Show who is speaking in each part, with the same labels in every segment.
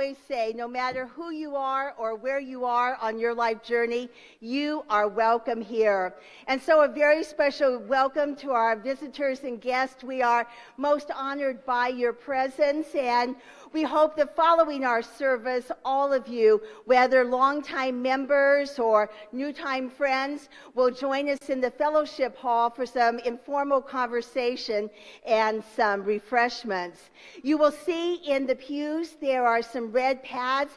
Speaker 1: always say, no matter who you are or where you are on your life journey, you are welcome here. And so a very special welcome to our visitors and guests. We are most honored by your presence, and we hope that following our service, all of you, whether longtime members or new-time friends, will join us in the fellowship hall for some informal conversation and some refreshments. You will see in the pews there are some red pads.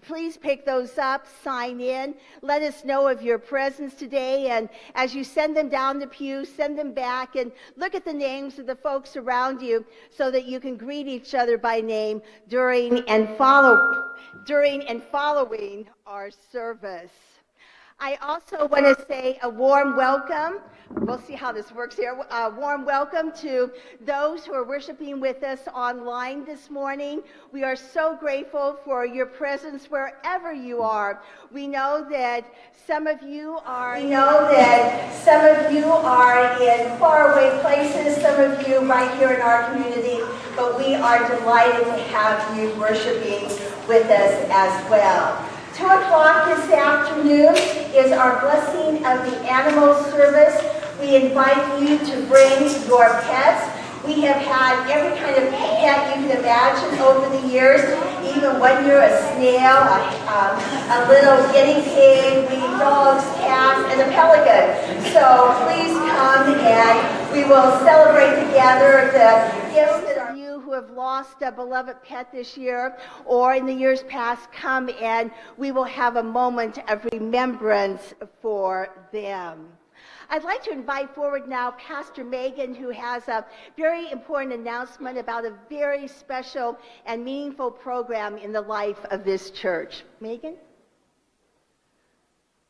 Speaker 1: Please pick those up, sign in, let us know of your presence today, and as you send them down the pew, send them back and look at the names of the folks around you so that you can greet each other by name during and following our service. I also want to say a warm welcome. We'll see how this works here. A warm welcome to those who are worshiping with us online this morning. We are so grateful for your presence wherever you are. We know that some of you are in faraway places, some of you right here in our community, but we are delighted to have you worshiping with us as well. 2 o'clock this afternoon is our blessing of the animal service. We invite you to bring your pets. We have had every kind of pet you can imagine over the years, even 1 year a snail, a little guinea pig, dogs, cats, and a pelican. So please come and we will celebrate together the gifts that are you who have lost a beloved pet this year or in the years past. Come and we will have a moment of remembrance for them. I'd like to invite forward now Pastor Megan, who has a very important announcement about a very special and meaningful program in the life of this church. Megan?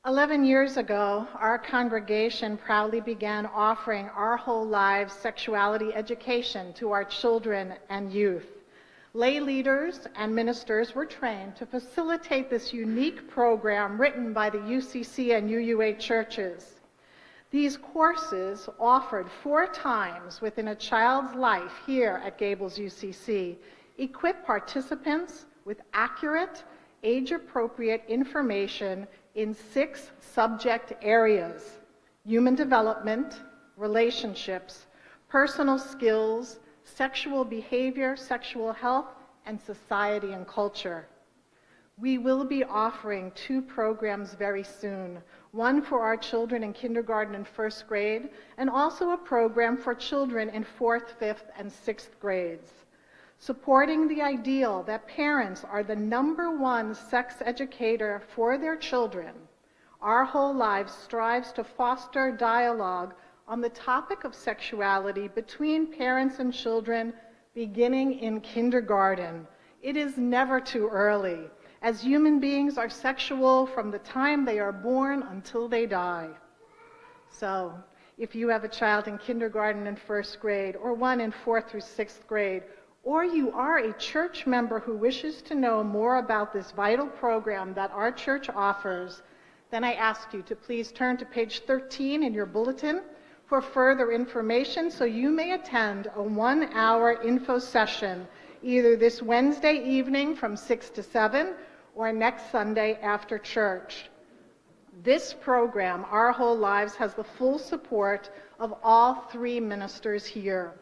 Speaker 2: 11 years ago, our congregation proudly began offering Our Whole Lives sexuality education to our children and youth. Lay leaders and ministers were trained to facilitate this unique program written by the UCC and UUA churches. These courses, offered 4 times within a child's life here at Gables UCC, equip participants with accurate, age-appropriate information in 6 subject areas: human development, relationships, personal skills, sexual behavior, sexual health, and society and culture. We will be offering 2 programs very soon, one for our children in kindergarten and 1st grade, and also a program for children in 4th, 5th, and 6th grades. Supporting the ideal that parents are the #1 sex educator for their children, Our Whole Lives strives to foster dialogue on the topic of sexuality between parents and children beginning in kindergarten. It is never too early, as human beings are sexual from the time they are born until they die. So, if you have a child in kindergarten and 1st grade, or one in 4th through 6th grade, or you are a church member who wishes to know more about this vital program that our church offers, then I ask you to please turn to page 13 in your bulletin for further information so you may attend a 1-hour info session either this Wednesday evening from 6 to 7 or next Sunday after church. This program, Our Whole Lives, has the full support of all 3 ministers here.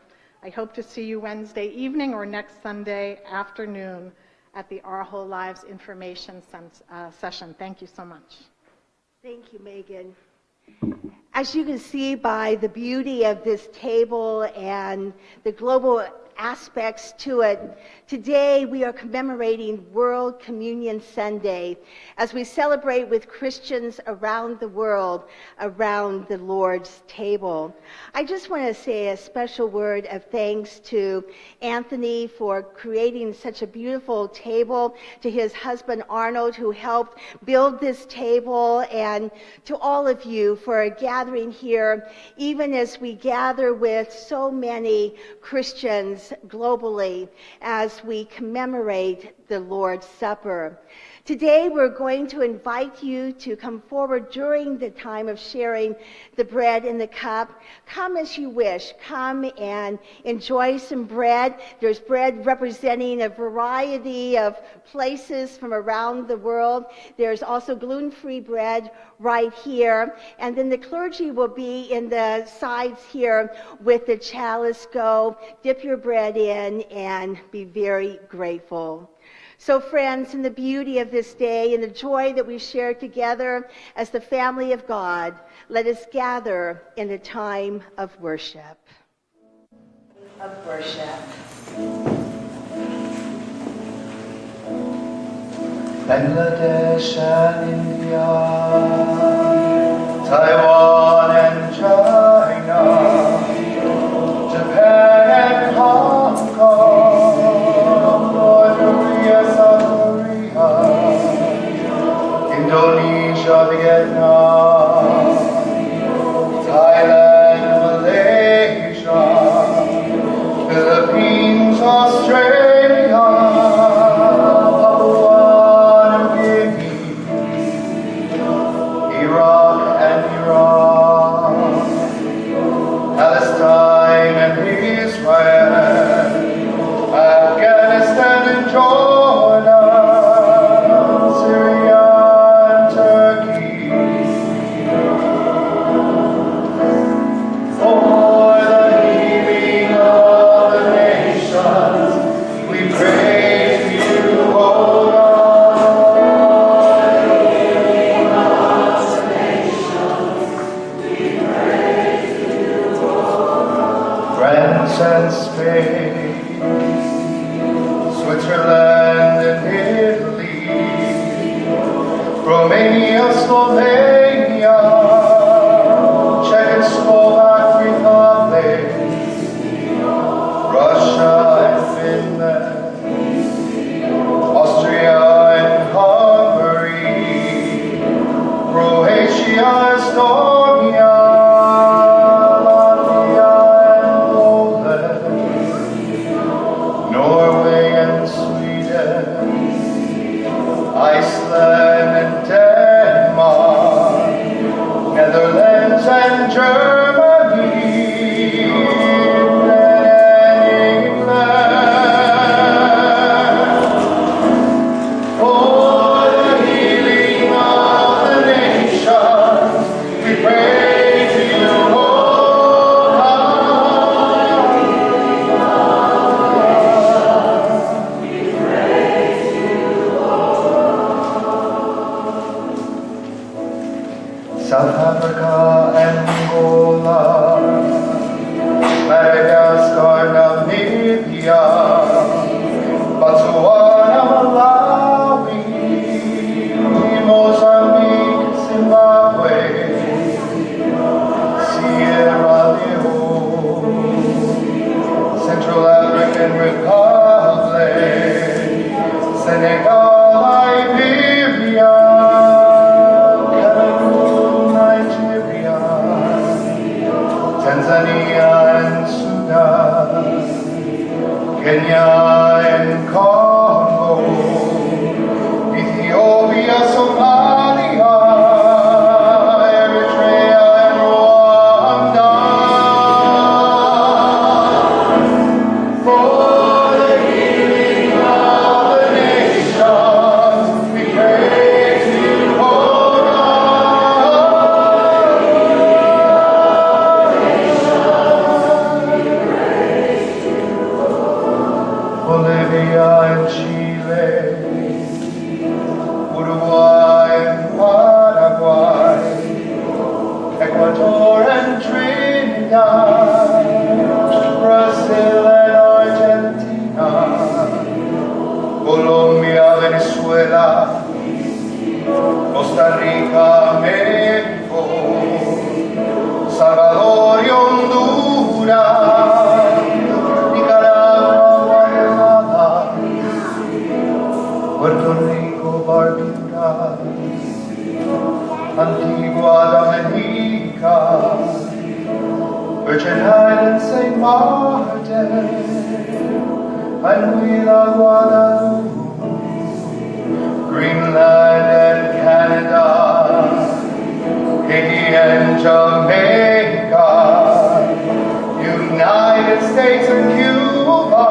Speaker 2: I hope to see you Wednesday evening or next Sunday afternoon at the Our Whole Lives information session. Thank you so much.
Speaker 1: Thank you, Megan. As you can see by the beauty of this table and the global aspects to it, today we are commemorating World Communion Sunday as we celebrate with Christians around the world around the Lord's table. I just want to say a special word of thanks to Anthony for creating such a beautiful table, to his husband Arnold who helped build this table, and to all of you for gathering here, even as we gather with so many Christians globally as we commemorate the Lord's Supper. Today we're going to invite you to come forward during the time of sharing the bread and the cup. Come as you wish. Come and enjoy some bread. There's bread representing a variety of places from around the world. There's also gluten-free bread right here. And then the clergy will be in the sides here with the chalice. Go, dip your bread in, and be very grateful. So friends, in the beauty of this day and the joy that we share together as the family of God, let us gather in a time of worship.
Speaker 3: Bangladesh and India, Taiwan and China, Japan and Hong Kong, North Korea, South Korea, Indonesia, Vietnam, Thailand, Malaysia, Philippines, Australia, Iraq and Iran, Palestine and Israel, Afghanistan and Jordan, Syria and Turkey. For the healing of the nations, we praise you, O God. France and Spain, Switzerland and Italy, Romania, Slovenia, Czech and Slovak Republic, Russia and Finland, Austria and Hungary, Croatia, Estonia, Norway and Sweden, Iceland and Denmark, Netherlands and Germany, and England. For the healing of the nations, we praise you, O South Africa, Angola, Madagascar, Namibia, Botswana, Malawi, Mozambique, Zimbabwe, Sierra Leone, Central African Republic, Senegal, Liberia, Tanzania and Sudan, Kenya and Congo, Ethiopia, Somalia, Eritrea and Rwanda. For the healing of the nations, we praise you, O God. Bolivia and Chile, Uruguay and Paraguay, Ecuador and Trinidad, Brazil and Argentina, Colombia, Venezuela, Costa Rica, Mexico, Salvador y Honduras, Puerto Rico, Barbuda, Antigua, Dominica, Virgin Islands, St. Martin, and Guadalupe. Jamaica, United States and Cuba,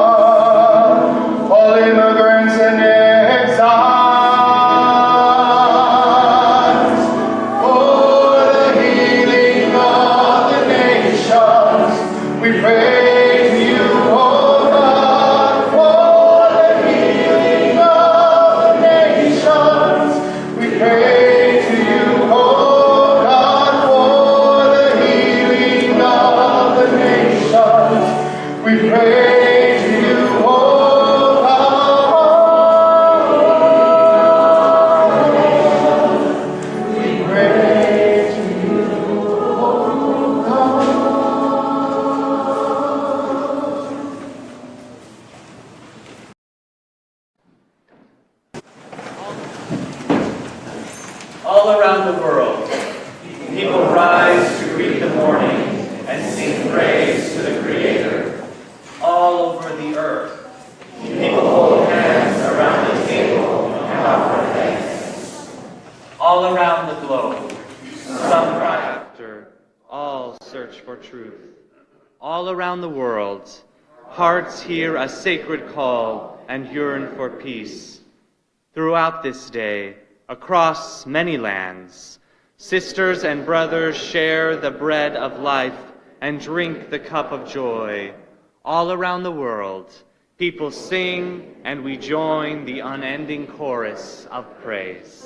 Speaker 3: all immigrants and exiles, for the healing of the nations, we pray to you, O God, for the healing of the nations, we pray to you, O God, for the healing of the nations, we pray to you, O God, we pray to you, O God.
Speaker 4: All around the world, people rise to greet the morning and sing praise to the Creator. All over the earth, people hold hands around the table and offer thanks. All around the globe, some cry after, all search for truth. All around the world, hearts hear a sacred call and yearn for peace. Throughout this day, across many lands, sisters and brothers share the bread of life and drink the cup of joy. All around the world, people sing and we join the unending chorus of praise.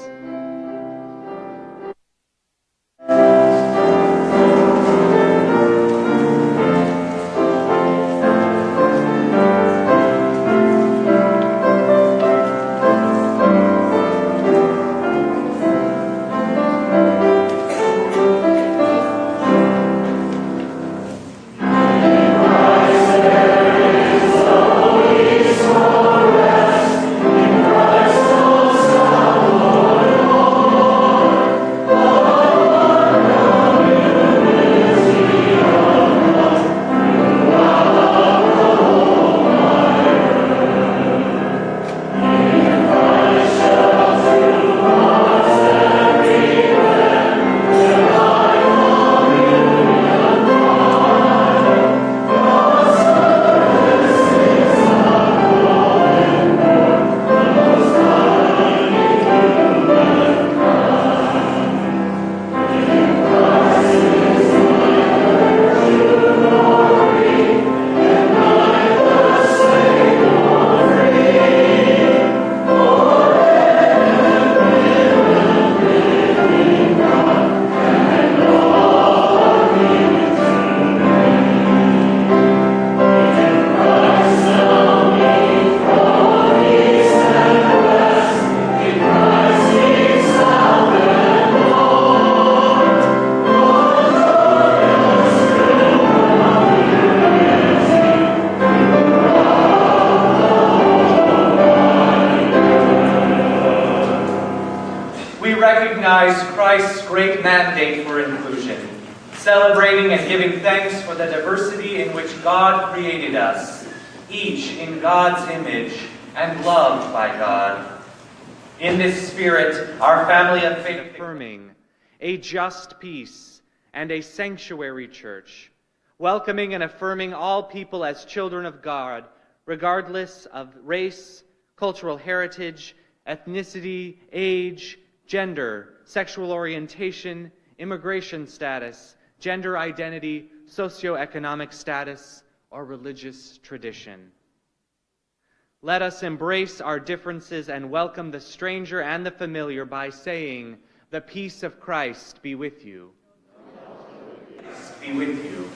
Speaker 4: We recognize Christ's great mandate for inclusion, celebrating and giving thanks for the diversity in which God created us, each in God's image and loved by God. In this spirit, our family of faith affirming a just peace and a sanctuary church, welcoming and affirming all people as children of God, regardless of race, cultural heritage, ethnicity, age, gender, sexual orientation, immigration status, gender identity, socioeconomic status, or religious tradition. Let us embrace our differences and welcome the stranger and the familiar by saying, "The peace of Christ be with you." Be with you.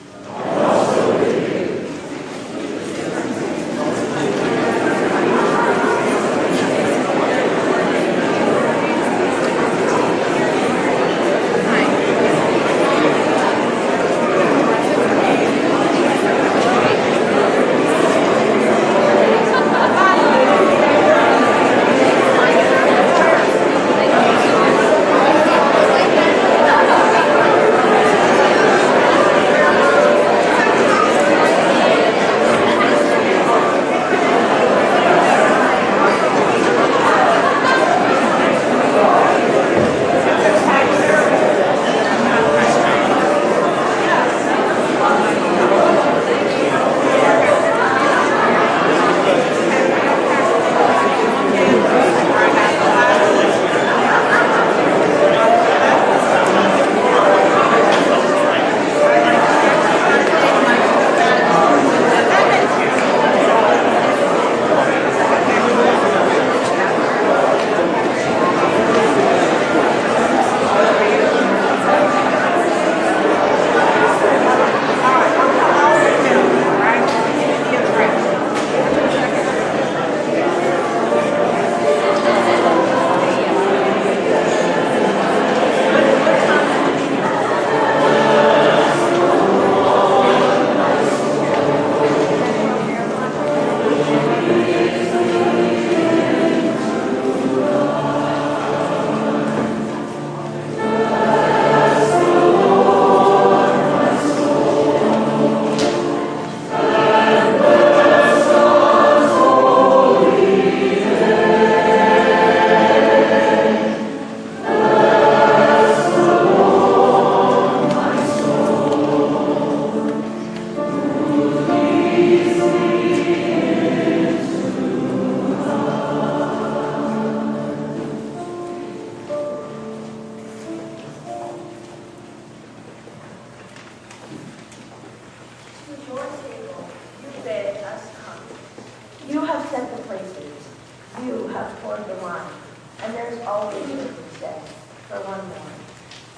Speaker 5: is always room to stay for one more.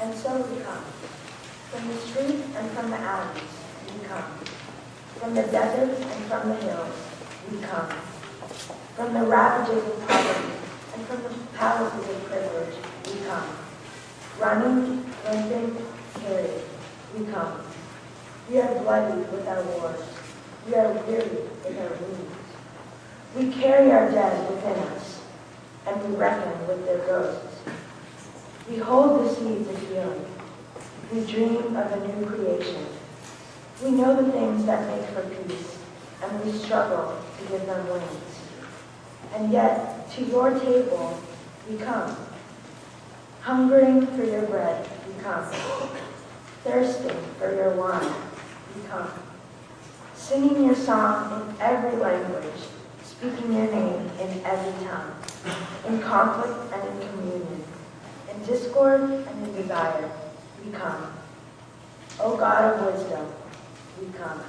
Speaker 5: And so we come. From the street and from the alleys, we come. From the desert and from the hills, we come. From the ravages of poverty and from the palaces of privilege, we come. Running, limping, carried, we come. We are bloody with our wars. We are weary with our wounds. We carry our dead within us, and we reckon with their ghosts. We hold the seeds of healing. We dream of a new creation. We know the things that make for peace, and we struggle to give them wings. And yet, to your table, we come. Hungering for your bread, we come. Thirsting for your wine, we come. Singing your song in every language, speaking your name in every tongue, in conflict and in communion, in discord and in desire, we come. O God of wisdom, we come.